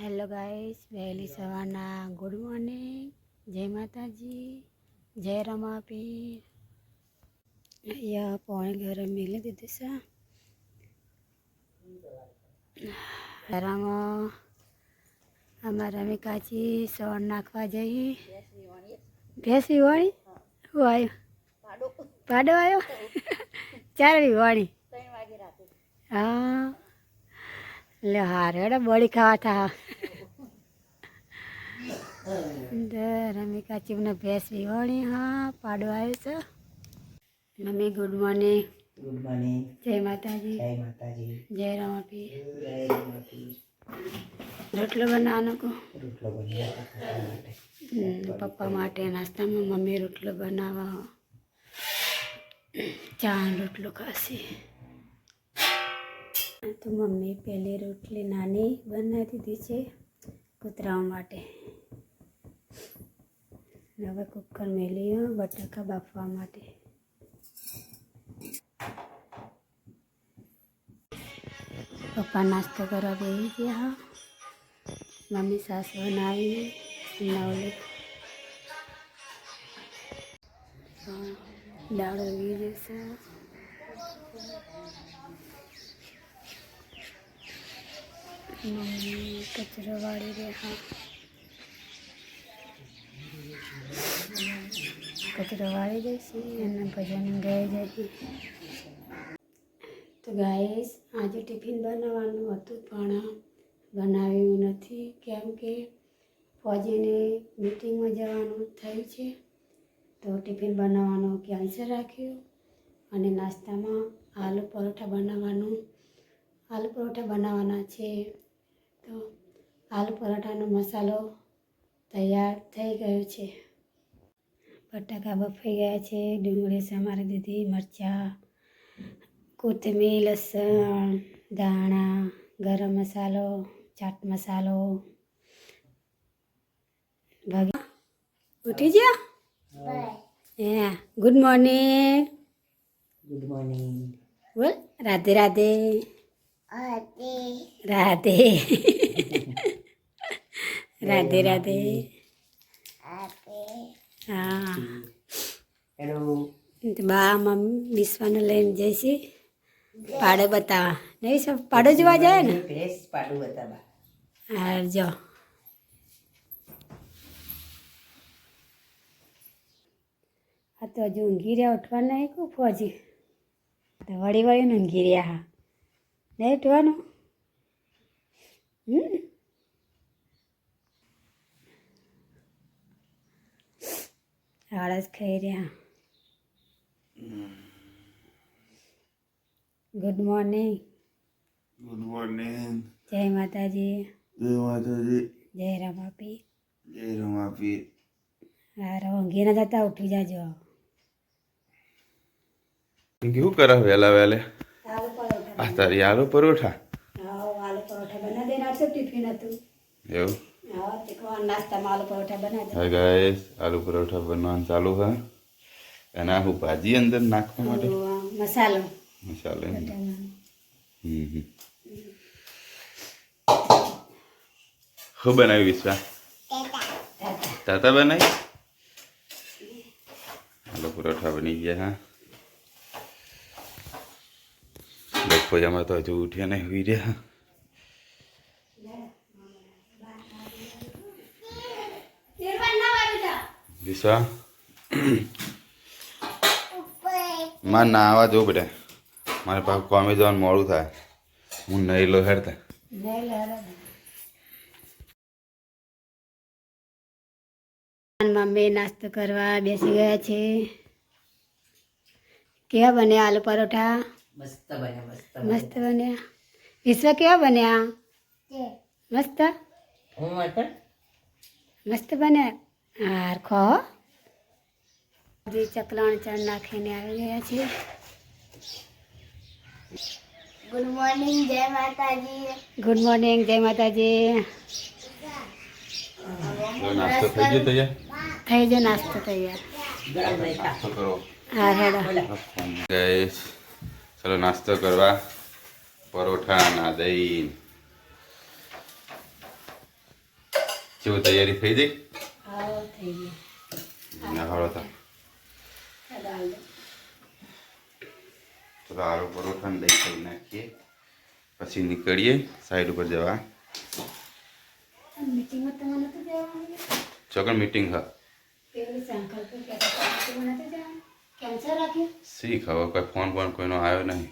Hello guys, વહેલી સવારના good morning. જય માતાજી, જય રમાપીર. અહીંયા પાણી ગરમ મેલી દીધું છે. ઘરમાં અમારા રમિકાજી સવાર નાખવા જઈએ. ભેંસી વાળી શું આવ્યું? પાડો આવ્યો? 4 વાળી. હા, એટલે હારે બળી ખાવા થા. રમિકા ચીમને ભેંસ વિવાણી. હા, પાડો આવ્યો છે. Mummy good morning. Good morning. જય માતાજી. જય માતાજી. જય રમાપીર. જય રમાપીર. રોટલો બનાવવાનો કહો. રોટલો બનાવ્યો પપ્પા માટે નાસ્તામાં મમ્મી રોટલો બનાવવા. ચા રોટલો ખાશે તો મમ્મી પહેલી રોટલી નાની બનાવી દીધી છે કૂતરાઓ માટે. હવે કુકર મેલી બટાકા બાફવા માટે. પપ્પા નાસ્તો કરવા બેસી ગયા. મમ્મી સાસ બનાવી નવલી દાળ ઉગી જશે. મમ્મી કચરો વાળી રહ્યા. કચરો વાળી જશે અને ભજન ગાઈ જશે. તો ગાઈસ, આજે ટિફિન બનાવવાનું હતું પણ બનાવ્યું નથી, કેમ કે ફોજીને મીટિંગમાં જવાનું થયું છે તો ટિફિન બનાવવાનું કેન્સલ રાખ્યું. અને નાસ્તામાં આલુ પરોઠા બનાવવાના છે. તો આલુ પરોઠાનો મસાલો તૈયાર થઈ ગયો છે. બટાકા બફાઈ ગયા છે. ડુંગળી સમારી દીધી, મરચાં, કોથમીર, લસણ, ધાણા, ગરમ મસાલો, ચાટ મસાલો. ભાગી ઉઠી ગયા? હા, ગુડ મોર્નિંગ. Good morning. બોલ રાધે રાધે. રાધે રાધે રાધે. હા, હેલો. બા મમ્મી વિશ્વાને લઈને જઈશી પાડો બતાવવા. નહીં સર પાડો જોવા જાય ને. ભેંસ પાડું બતાવવા. હા, જો આ તો હજુ ઊંઘી રહ્યા. ઉઠવા નહીં કહું ફોજી તો વળી ને ઊંઘી રહ્યા. હા, નહીં ઉઠવાનું. આળસ ખાઈ રહ્યા. Good morning. Good morning. જય માતાજી. જય માતાજી. જય રમાપીર. જય રમાપીર. હારે ઊંઘી ના જતા ઉઠી જાજો. કેવું કરે વહેલા વહેલે? આલુ પરોઠા. આ તારી આલુ પરોઠા? હા, આલુ પરોઠા બનાવી દેના. તો ટિફિન હતું. એવું? હા, તે નાસ્તામાં આલુ પરોઠા બનાવી હા ગાઈસ, આલુ પરોઠા બનવાનું ચાલુ છે. અને આ હું ભાજી અંદર નાખવા માટે મસાલો. મસાલો એમ. શું બનાવ્યું વિશ્વા? તાતા બનાવી? આલુ પરોઠા બની ગયા. હા, બપોરમાં તો હજુ ઉઠ્યા નહીં, સુઈ રહ્યા. વિશ્વા મારે ના આવવા જવું બેટા. મારે પાછું કોમે જવાનું મોડું થાય. હું નહીં લો હેરતા. મમ્મી નાસ્તો કરવા બેસી ગયા છે. કેવા બન્યા આલુ પરોઠા? મસ્ત બન્યા. મસ્ત બન્યા. વિશ્વ કેવા બન્યા? મસ્ત મસ્ત બન્યા. હાર ખો. ચકલાણ ચણ નાખીને આવી ગયા છે. Good morning. જય માતાજી. Good morning. જય માતાજી. નાસ્તો થઈ ગયો તૈયાર? થઈ ગયો નાસ્તો તૈયાર. નાસ્તો કરો. હા, હેડો. ગાઈસ, ચલો નાસ્તો કરવા. પરોઠા ના દહીં કેવું તૈયારી થઈ ગઈ? હા થઈ ગયું. ના હાલો તો દાલ દો. તો આલુ પરોઠા દહીં ખાઈ નાખીએ પછી નીકળીએ સાઈડ ઉપર જવા. મીટિંગમાં તમારે નતું જવાનું? ચોકન મીટિંગ હા પેલી સંકલ્પ કહેતા હતા મીટિંગમાં નતું જવાનું? કેન્સલ રાખ્યું? શી ખબર કોઈ ફોન કોઈનો આવ્યો નહીં.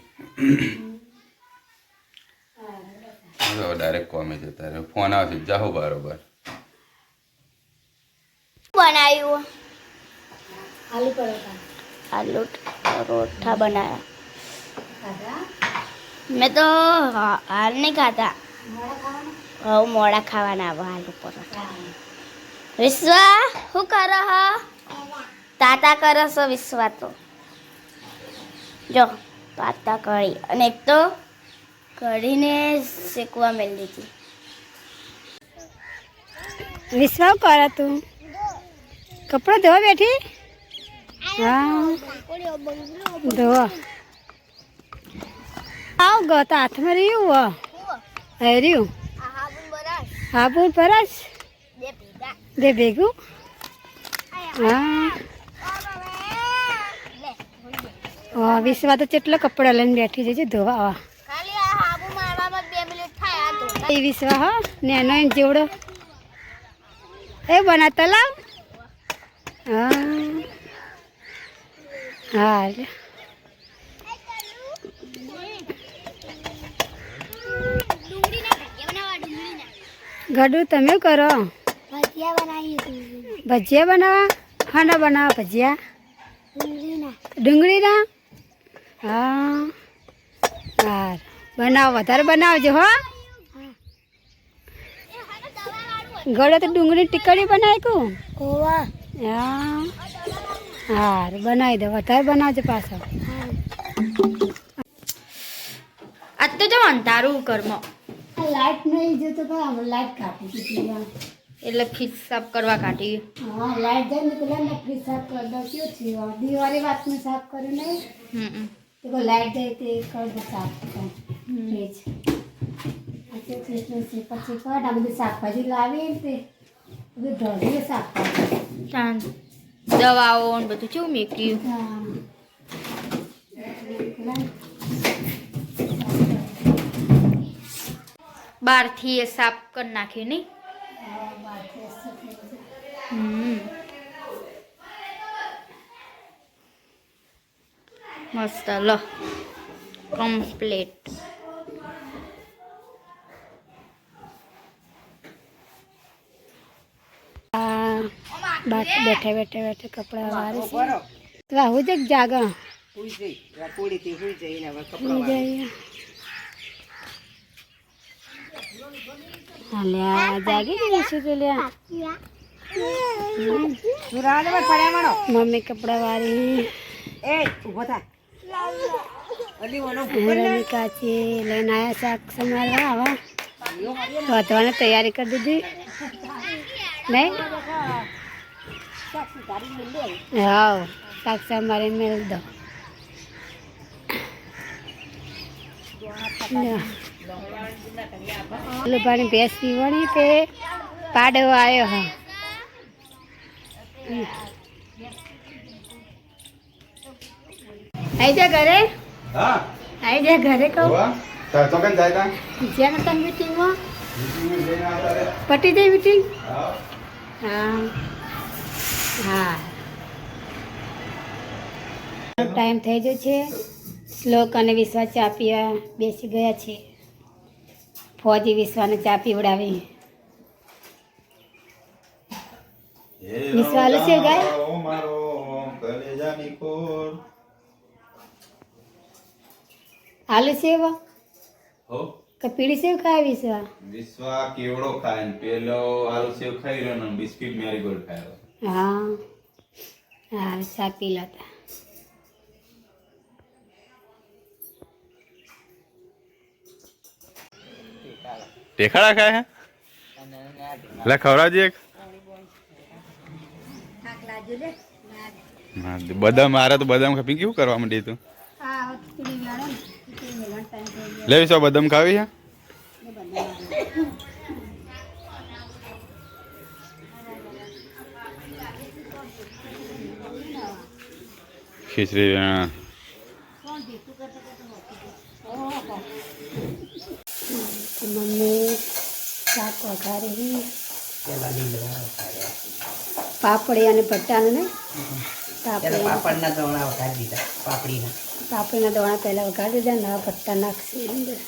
હા ડાયરેક્ટ કોમે જતા રહ્યો. ફોન આવશે જાઓ બરોબર. બનાવ્યું આલુ પરોઠા આલુ પરોઠા બનાવ્યા. ખાધા? મેં તો હાલ નહીં ખાતા. મોડા ખાવાના? હવે મોડા ખાવાના હવે આલુ પરોઠા. હા. વિશ્વા શું કરો હ? તાતા કરો છો વિશ્વા તો જો તાતા કરી અને એક તો કઢીને શેકવા મેળ દીધી. વિશ્વાસ કરે તું કપડો ધોવા બેઠી? હા ધોવા આવ ગયો તો હાથમાં રહ્યું રહ્યું હાબુ પરસ દે ભેગું. હા વિશ્વા તો કેટલો કપડા લઈને બેઠી જજે ધોવા. એ વિશ્વા હા ને એનો એને જેવડો એ બના તલાવ. હા હા ગડું તમે કરો ભજીયા બનાવવા? ખાંડા બનાવવા ભજીયા? ડુંગળીના? હા હા બનાવો વધારે બનાવજો હો. ગળે તો ડુંગળી ટીકડી બનાવી કું? હા હા બનાવી દો વધારે બનાવજો પાછો. આજ તો જો અંધારું ઘરમાં લાઈટ નહીં જતો લાઈટ કાપી દીધી. એટલે ફીસ સાફ કરવા કાઢી. હા લાઈટ જાય ને પેલા ને ફ્રીજ સાફ કરી દઉં. કેવું થયું દિવાળી વાતનું સાફ કર્યું નહીં તો લાઈટ જાય તે કરી દો સાફ ફ્રીજ. પછી કટ આ બધું શાકભાજી લાવી તે બધું ઢોળીને સાફ કરી દવાઓ ને બધું કેવું મેક્યું. બહારથી એ સાફ કરી નાખ્યું નહીં. મસ્ત લો કમ્પ્લીટ. બેઠા બેઠા બેઠા કપડા વારે છે. તો આવું જ જાગા હાલ્યા જાગી ગઈ છું તો લ્યા. મમ્મી કપડા વાળી કાચી લઈને આવ્યા શાક સમારવા. આવા વધવાની તૈયારી કરી દીધી નહીં? હા શાક સમારી મેળ દો. પાણી ભેંસ પીવાની તે પાડો આવ્યો. હા આઈ જા ઘરે. હા આઈ જા ઘરે કહું. ચોકન જાય તા જ્યાં હતા મીટિંગમાં પટી જાય મીટિંગ. હા હા ટાઈમ થઈ ગયો છે. શ્લોક અને વિશ્વા ચા પીવા બેસી ગયા છે. ફોજી વિશ્વાને ચા પીવડાવી. વિશ્વા આલુ સેવ ગાય આલુ સેવ કે પીળી સેવ ખાય વિશ્વા? વિશ્વા કેવડો ખાય ને પેલો આલુ સેવ ખાઈ રહ્યો ને બિસ્કિટ મેરીગોલ્ડ ખાયો. હા હા ચા પી લેતા. ટેખાડા ખાય હે લે ખવડાવજે એક. બદામ મારે તો બદામ ખાપી કેવું કરવા માંડી તું? લે વિશ્વા બદામ ખાવી છે? ખીચડી મમ્મી શાક વઘારી પેલા લીમડા વઘાર્યા. પાપડી અને ભટ્ટાનું ને ત્યારે પાપડના દોણા વઘારી દીધા, પાપડીના. પાપડીના દોણા પહેલાં વઘારી દીધા ને હવે ભટ્ટા નાખશે અંદર.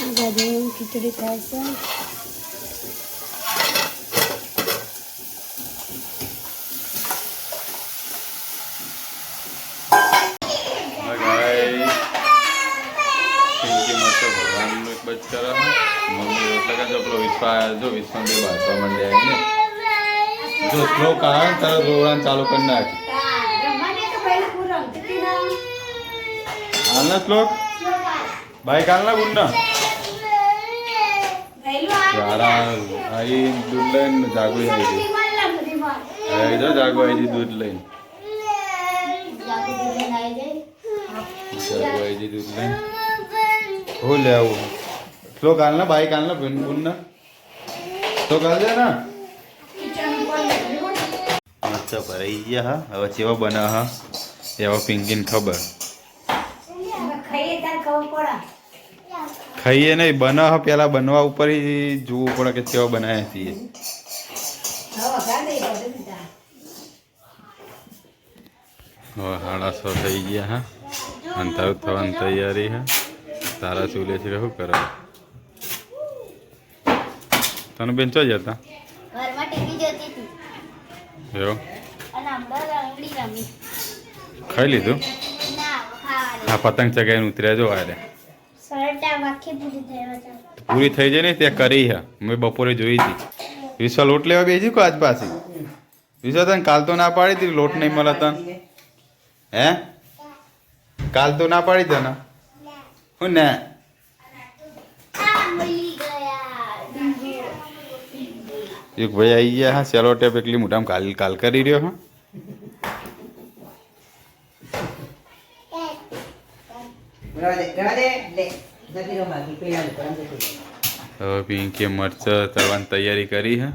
આ બાજુ ખીચડી થાય છે. ભગવાનનું એક બચ કરે મમ્મી રોટલા જો પેલો વિશ્વા બે બાજવા માંડ્યા ને જો શ્લોક આવે ને તારે રોવડાને ચાલુ કરી નાખ. હાલના શ્લોક બાઈક હાલના ગુંડા યારા આઈ દૂધ લઈને જાગુ આવી જો જાગુ આવી દૂધ લઈને જાગુ આવી દૂધ લઈને हो ले आओ श्लोक आलना बाइक आलना बुनना तो कर दे ना अच्छा भराई गया हा હવે ચેવા બના હા એવા પિંકીને ખબર ખાઈએ નહીં બના હા પેલા બનવા ઉપર જોવું પડે કે ચેવા બનાયા છીએ હવે 6:30 થઈ ગયા હા અંતર થવાની તૈયારી હા તારા ચૂલે છે શું કરે તને બેન ચો જતા ઘરમાં ટીવી જોતી હતી એવું અને હમણાં રંગડી રમી ખાઈ લીધું ના ખાવાની હા પતંગ ચગાઈને ઉતર્યા જો આરે સરટા વાખી પૂરી થયા હતા પૂરી થઈ જાય ને ત્યાં કરી હે મેં બપોરે જોઈ હતી વિશ્વા લોટ લેવા બેસી કો આજ પાછી વિશ્વા તને કાલ તો ના પાડી હતી લોટ નહીં મળે તને હે કાલ તો ના પાડી તને હું ને એક ભાઈ આવી ગયા હા સેલો ટેપ એકલી મોટામાં કાલ કરી રહ્યો હા હવે પિંકે મરચાં તળવાની તૈયારી કરી હે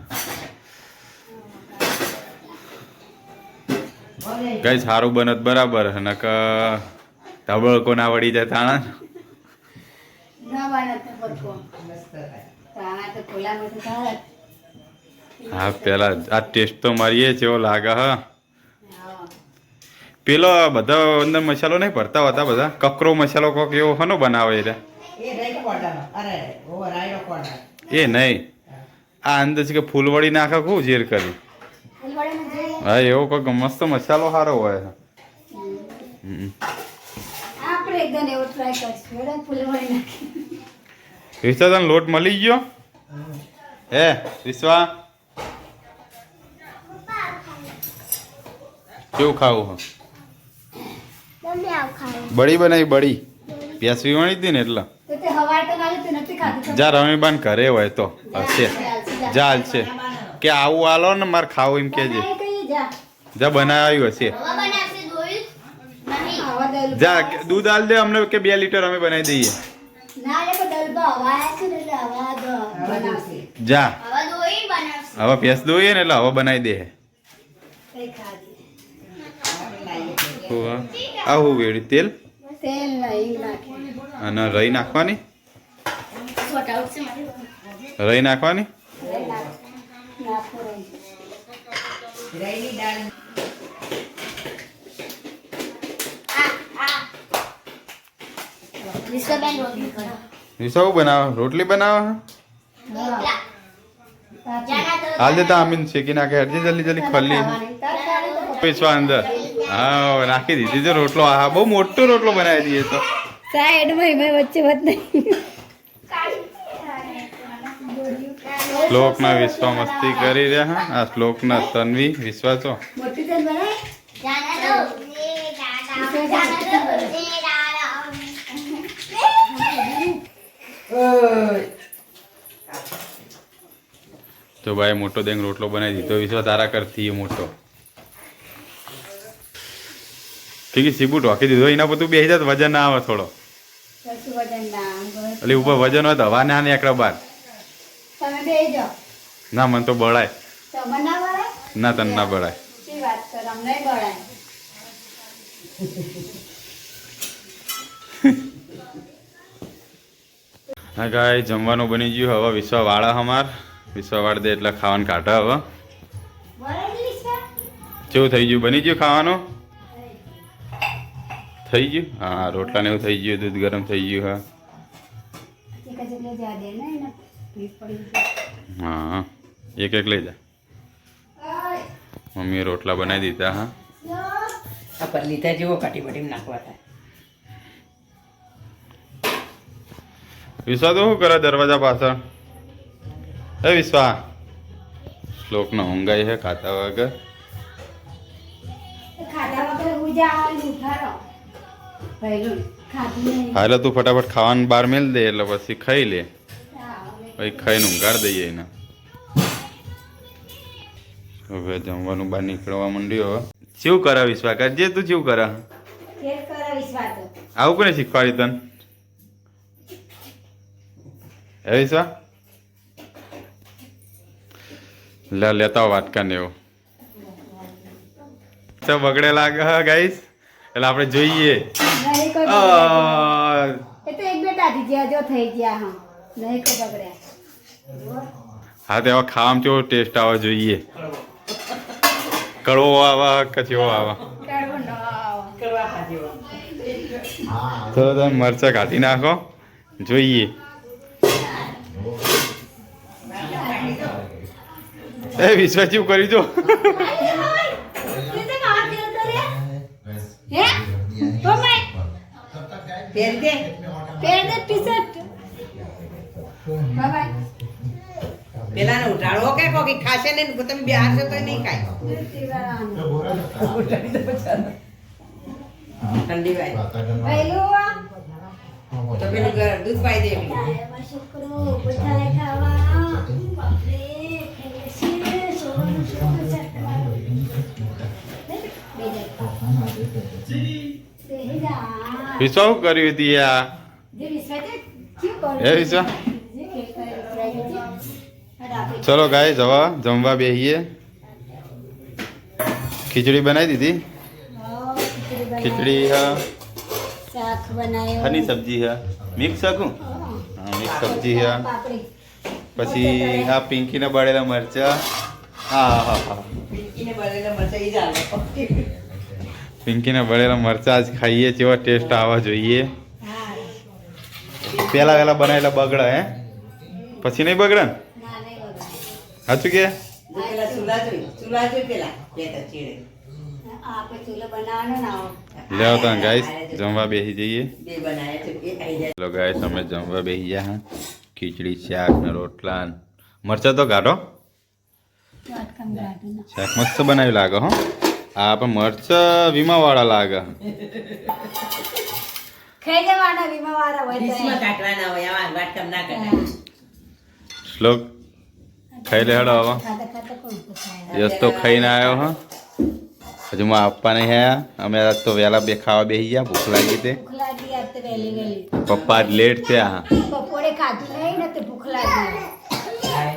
કઈ સારું બનત બરાબર હે નક ધબળકો ના વળી જાય તાણા હા પેલા આ ટેસ્ટ તો મારીએ કેવો લાગે હા પેલો બધા અંદર મસાલો નહીં ભરતા હોતા બધા કકરો મસાલો કોક એવો હનો બનાવે છે એ નહીં આ અંદર છે કે ફૂલવડી નાખે ખૂબ ઝેર કરી હા એવો કોઈક મસ્ત મસાલો સારો હોય છે વિશ્વા તને લોટ મળી ગયો હે વિશ્વા કેવું ખાવું બળી બનાવી બળી પ્યાસવી વણી હતી ને એટલે જા રમીબાન ઘરે હોય તો હશે જા હાલશે કે આવું હાલો ને મારે ખાવું એમ કેજે જા બનાવ્યું હશે જા દૂધ હાલ દે અમને કે 2 લીટર અમે બનાવી દઈએ જા હવે ભેંસ દોઈએ ને એટલે હવે બનાવી દે આવું વેડી તેલ અને રહી નાખવાની રહી નાખવાની વિશ્વા બનાવો રોટલી બનાવો હાલ દેતા અમીન શેકી નાખે હરજી જલ્દી જલ્દી ખલ્લી વિશ્વા અંદર હા નાખી દીધી જો રોટલો હા બહુ મોટો રોટલો બનાવી દઈએ તો સાઈડમાં વચ્ચે વચ્ચે નહીં શ્લોકના વિશ્વા મસ્તી કરી રહ્યા હા આ શ્લોકના તન્વી વિશ્વા છો તો ભાઈ મોટો દેંગ રોટલો બનાવી દીધો વિશ્વા તારા કરતી મોટો ઠીક સીબુ ઢોકી દીધો એના બધું બેસી જાય વજન ના આવે થોડો એટલે ઉપર વજન હોય તો હવા ના એકડા બાર ના મને તો બળાય ના તને ના બળાય. શી વાત કર અમને બળાય. હા ગાય જમવાનું બની ગયું. હવે વિશ્વા વાળા અમાર વિશ્વા વાળ દે એટલે ખાવાનું કાઢે. હવે કેવું થઈ ગયું? બની ગયું ખાવાનું? થઈ ગયું? હા રોટલા ને એવું થઈ ગયું. દૂધ ગરમ થઈ ગયું. હા એક એક લઈ જા. મમ્મીએ રોટલા બનાવી દીધા. હા આ પલ્લીતા જેવો કાટી બટી નાખવા થાય. વિશ્વા તો શું કરે દરવાજા પાછળ? હે વિશ્વા શ્લોકનો ઊંઘાઈ છે ખાતા વગર. હાલો તું ફટાફટ ખાવાનું બહાર મેલ દે એટલે પછી ખાઈ લે. પછી ખાઈને ઊંઘાડ દઈએ એને. હવે જમવાનું બહાર નીકળવા માંડ્યો. હવે શું કરે વિશ્વા? કરજે તું શું કરે? આવું કોને શીખવાડી તને? હે વિશ્વા લેતા વાટકા ને એવું તો બગડે લાગે. હા ગાઈસ એટલે આપણે જોઈએ. હા તો હવે ખાવામાં કેવો ટેસ્ટ આવે જોઈએ. કડવો આવે કે કેવો આવે? તો તમે મરચાં કાઢી નાખો જોઈએ. એ વિશ્વાસ શું કર્યું? જો પેલા ને ઉઠાડવો કે કોકી ખાશે ને તમે બહાર છો તો નહીં ખાય. ઠંડી વાય તો પેલું દૂધ પાઈ દે. વિશ્વા શું કર્યું હતી આ? હે વિશ્વા ચલો ગાય જવા જમવા બેસીએ. ખીચડી બનાવી દીધી. ખીચડી હા શાક બનાવ્યો. હની સબ્જી હા મિક્સ શાકું. હા મિક્સ સબ્જી હા. પછી આ પિંકીને બળેલા મરચા. હા હા હા પિંકીને બળેલા મરચા જ ખાઈએ. કેવો ટેસ્ટ આવવા જોઈએ. પેલા વેલા બનાવેલા બગડા હે પછી નહીં બગડે ને? સાચું કે લેવો તો ગાઈસ જમવા બેસી જઈએ. ચલો ગાઈસ અમે જમવા બેસી ગયા. હા ખીચડી શાક ને રોટલા મરચા તો કાઢો. શાક મસ્ત બનાવી લાગે. હો આ પણ મરચા વીમા વાળા લાગે. શ્લોક ખાઈ લે હેડો. હવે યસ તો ખાઈને આવ્યો. હા હજુ માં આપવા નહીં આયા. અમે તો વહેલા બે ખાવા બેસી ગયા. ભૂખ લાગી તે પપ્પા જ લેટ થયા.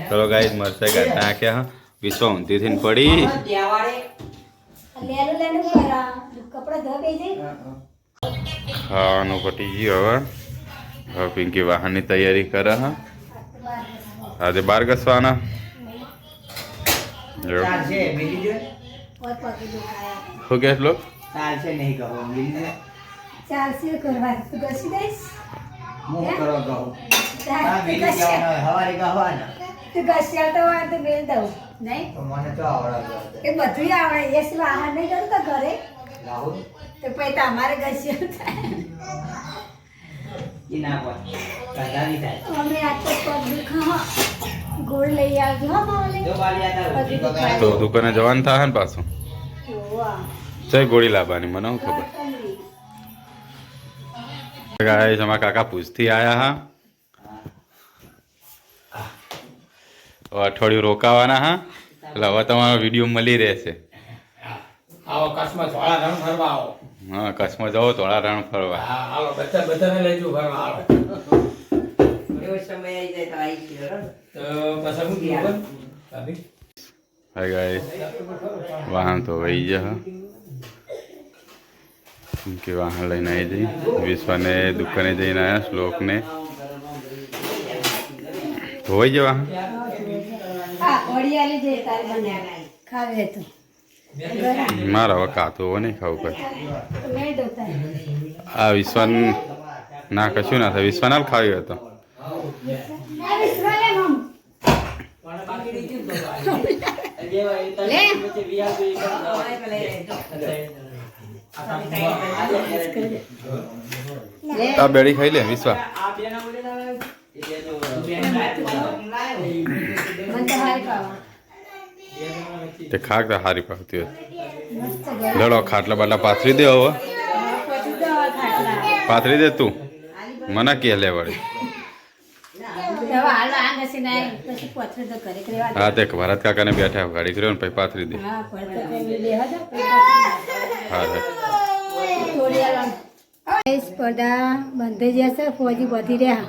ચલો ગાઈસ મરચાં કાઢતા નાખ્યા. હા વિશ્વ ઊંધી થઈને પડી. ખાવાનું પટી ગયું. હવે પિંકી વાહનની તૈયારી કરે. હા આજે બાર ઘસવાના. શું કે શ્લોક? તમારે ઘસ્યા ગોળ લઈ આવજો. તો દુકાને જવાનું થાય ને પાછું. જય ગોળી લાવવાની મને શું ખબર. ગાઈસ અમારા કાકા પૂછથી આયા. હા અઠવાડિયું રોકાવાના. હા એટલે હવે તમારો વિડીયો મળી રહેશે. આવો કચ્છમાં ધોળા રણ ફરવા આવો. હા કચ્છમાં જાઓ ધોળા રણ ફરવા. હા હાલો બધાને લઈ જવું ફરવા આવો. એવો સમય આવી જાય તો આવી ગયો. તો પછી હું ભાભી હાય ગાઈસ વાહન તો વહી ગયા કે વાહન લઈને આવી જઈ વિશ્વાને દુકાને જઈને આવ્યા શ્લોકને ધોવાઈ ગયા વાહન ઓડિયાલી જે તારે બનાવ્યા ખાવે તો મારા હવે કાતું હવે નહીં ખાવું કઈ લઈ દો તારે આ વિશ્વાન ના કશું ના થાય વિશ્વાના ખાવી હતો આ બેડી ખાઈ લે વિશ્વા તે ખાક તો હારી પાકતી હોય લડો ખાટલા બાટલા પાથરી દે હવે પાથરી દે તું મને કે લે વળી હા તે ભરત કાકાને બેઠા ગાડી કર્યો ને પછી પાથરી દે હા સ્પર્ધા બંધ જશે ફોજી બધી રહ્યા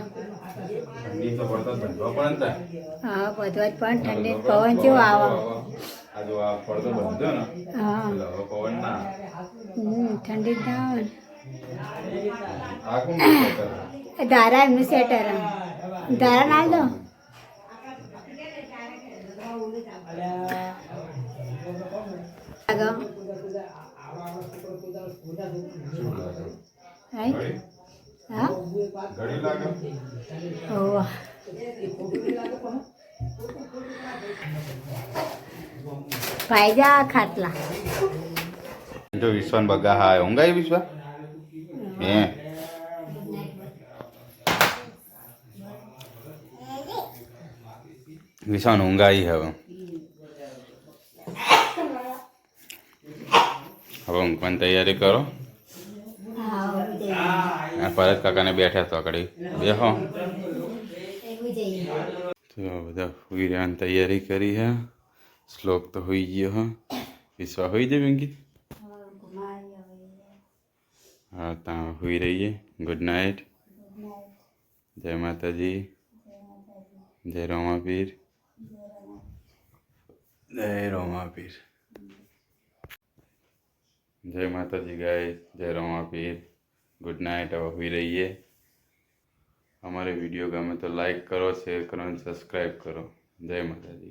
હા બધો જ પણ ઠંડી પવન કેવો આવે હા ઠંડી જ ના આવે ને ધારા એમનું સેટર ધારા ના દો હા પાયજા ખાટલા જો વિશ્વાન બગા હા ઊંઘાઈ વિશ્વા હે વિશ્વાન ઊંઘાઈ હવે ઊંઘવાની તૈયારી કરો ભરત કાકાને બેઠા તો આગળ બેહો તો બધા હુઈ રહેવાની તૈયારી કરી હે શ્લોક તો હોઈ ગયો હ વિશ્વા હોઈ જાય વેંગી હા ત્યાં હુઈ રહીએ ગુડ નાઇટ જય માતાજી જય રોમાપીર જય રોમાપીર જય માતાજી ગાય જય રોમાપીર ગુડ નાઇટ હવે હુઈ રહીએ हमारे वीडियो गमे तो लाइक करो शेयर करो एंड सब्सक्राइब करो जय माता दी।